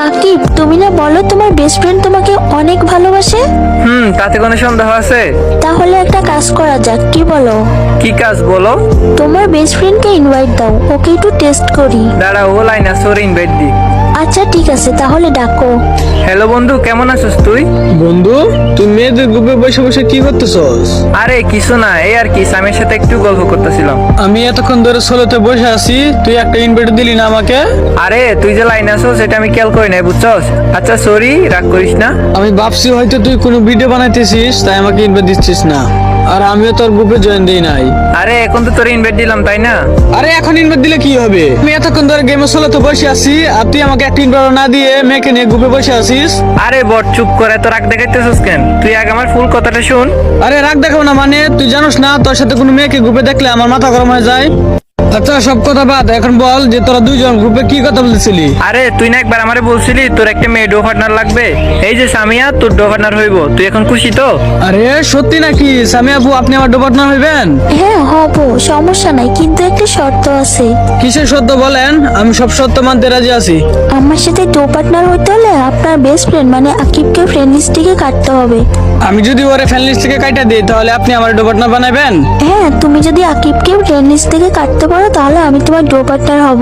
আকিব, তুমি না বলো তোমার বেস্ট ফ্রেন্ড তোমাকে অনেক ভালোবাসে? তাতে কোনো সন্দেহ আছে? তাহলে একটা কাজ করা যাক, কি বলো? কি কাজ বলো? তোমার বেস্ট ফ্রেন্ডকে ইনভাইট দাও, ওকে একটু টেস্ট করি। দাঁড়া, ও লাইন আছে, ওর ইনভাইট দি। আচ্ছা ঠিক আছে, তাহলে ডাকো। হ্যালো বন্ধু, কেমন আছিস তুই? বন্ধু, তুই মেয়েদের গ্রুপে বসে বসে কি করতেছস? আরে কিছু না, এই আর কি, স্বামীর সাথে একটু গল্প করতেছিলাম। আমি এতক্ষণ ধরে সোলোতে বসে আছি, তুই একটা ইনভাইট দিলি না আমাকে? আরে তুই যে লাইন আছো সেটা আমি খেয়াল করি নাই, বুঝছস? আচ্ছা সরি, রাগ করিস না। আমি ভাবছি হয়তো তুই কোনো ভিডিও বানাইতেছিস, তাই আমাকে ইনভাইট দিচ্ছিস না। আর আমিও তোর গ্রুপে জয়েন দিই নাই। আরে এখন তো তোর ইনভাইট দিলাম, তাই না? আরে এখন ইনভাইট দিলে কি হবে? আমি এতক্ষণ ধরে গেমে সোলোতে বসে আছি, আর তুই আমাকে একটা ইনভাইট না দিয়ে মেয়েকে নিয়ে গ্রুপে বসে আছিস। আরে বট, চুপ করে, তো রাগ দেখাইতেছিস কেন? তুই আগে আমার ফুল কথাটা শুন। আরে রাগ দেখাও না মানে, তুই জানোস না তোর সাথে কোনো মেয়েকে গ্রুপে দেখলে আমার মাথা গরম হয়ে যায়। আচ্ছা সব কথা বাদ, এখন বল যে তোরা দুইজন গ্রুপে কি কথা বলতেছিলি? আরে তুই না একবার আমারে বলছিলি তোর একটা মেয়ে ডো পার্টনার লাগবে, এই যে সামিয়া তোর ডো পার্টনার হইব, তুই এখন খুশি তো? আরে সত্যি নাকি সামিয়া আপু, আপনি আমার ডো পার্টনার হইবেন? হ্যাঁ হব, সমস্যা নাই, কিন্তু একটা শর্ত আছে। কিসের সত্য বলেন, আমি সব সত্য মানতে রাজি আছি। আমার সাথে ডো পার্টনার হইতে হলে আপনার বেস্ট ফ্রেন্ড মানে আকিবকে ফ্রেন্ড লিস্ট থেকে কাটতে হবে। আমি যদি ওরে ফ্যান লিস্ট থেকে কাটা দিই তাহলে আপনি আমার ডো পার্টনার বানাবেন? হ্যাঁ, তুমি যদি আকিবকে ফ্রেন্ড লিস্ট থেকে কাটতে পারো তাহলে আমি তোমার ডো পার্টনার হব।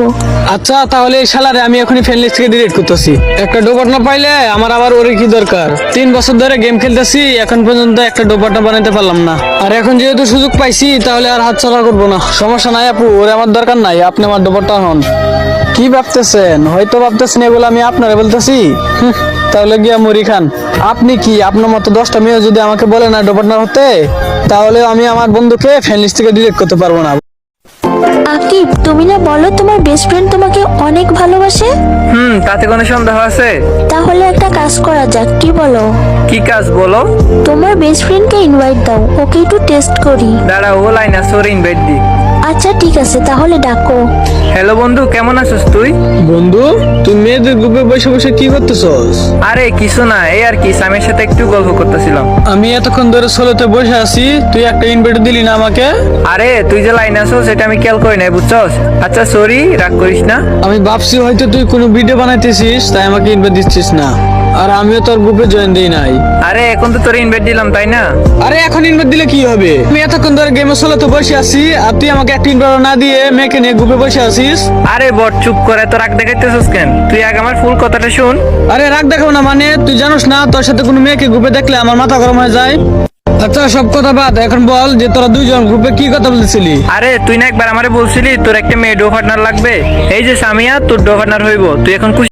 আচ্ছা তাহলে এই শালারে আমি এখনই ফ্যান লিস্ট থেকে ডিলিট করতেছি। একটা ডো পার্টনার পাইলে আমার আবার ওরে কি দরকার? 3 বছর ধরে গেম খেলতেছি, এখন পর্যন্ত একটা ডো পার্টনার বানাতে পারলাম না। আর এখন যেহেতু সুযোগ পাইছি তাহলে আর হাতছাড়া করবো না। সমস্যা নাই আপু, ওরে আমার দরকার নাই, আপনি আমার ডো পার্টনার হন। কি ভাবতেছেন? হয়তো ভাবতেছেন এগুলো আমি আপনারে বলতেছি। তাহলে গিয়া মুড়ি খান। আপনি কি আপনার মতো 10টা মেয়ে যদি আমাকে বলে না ডো পার্টনার হতে, তাহলে আমি আমার বন্ধুকে ফ্যান লিস্ট থেকে ডিলিট করতে পারবো না। আকিব, তুমি না বলো তোমার বেস্ট ফ্রেন্ড তোমাকে অনেক ভালোবাসে? তাতে কোনো সন্দেহ আছে? তাহলে একটা কাজ করা যাক, কি বলো? কি কাজ বলো? তোমার বেস্ট ফ্রেন্ডকে ইনভাইট দাও, ওকে একটু টেস্ট করি। দাঁড়া, ও লাইন আছে, ওর ইনভাইট দি। আচ্ছা ঠিক আছে, তাহলে ডাকো। হ্যালো বন্ধু, কেমন আছিস তুই? বন্ধু, তুই মেয়েদের গ্রুপে বসে বসে কি করতেছস? আরে কিছু না, এই আর কি, স্বামীর সাথে একটু গল্প করতেছিলাম। আমি এতক্ষণ ধরে সোলোতে বসে আছি, তুই একটা ইনভাইট দিলি না আমাকে? আরে তুই যে লাইন আছো সেটা আমি খেয়াল করি নাই, বুঝছস? আচ্ছা সরি, রাগ করিস না। আমি ভাবছি হয়তো তুই কোনো ভিডিও বানাইতেছিস, তাই আমাকে ইনভাইট দিচ্ছিস না। আর আমিও তোর গ্রুপে জয়েন দিই নাই। আরে এখন তো তোর ইনভাইট দিলাম, তাই না? আরে এখন ইনভাইট দিলে কি হবে? আমি এতক্ষণ ধরে গেমে সোলোতে বসে আছি, আর তুই আমাকে একটা ইনভাইট না দিয়ে মেয়েকে নিয়ে গ্রুপে বসে আছিস। আরে বট, চুপ করে, তো রাগ দেখাইতেছিস কেন? তুই আগে আমার ফুল কথাটা শুন। আরে রাগ দেখাও না মানে, তুই জানোস না তোর সাথে কোনো মেয়েকে গ্রুপে দেখলে আমার মাথা গরম হয়ে যায়। আচ্ছা সব কথা বাদ, এখন বল যে তোরা দুইজন গ্রুপে কি কথা বলতেছিলি? আরে তুই না একবার আমারে বলছিলি তোর একটা মেয়ে ডো পার্টনার লাগবে, এই যে সামিয়া তোর ডো পার্টনার হইব, তুই এখন খুশি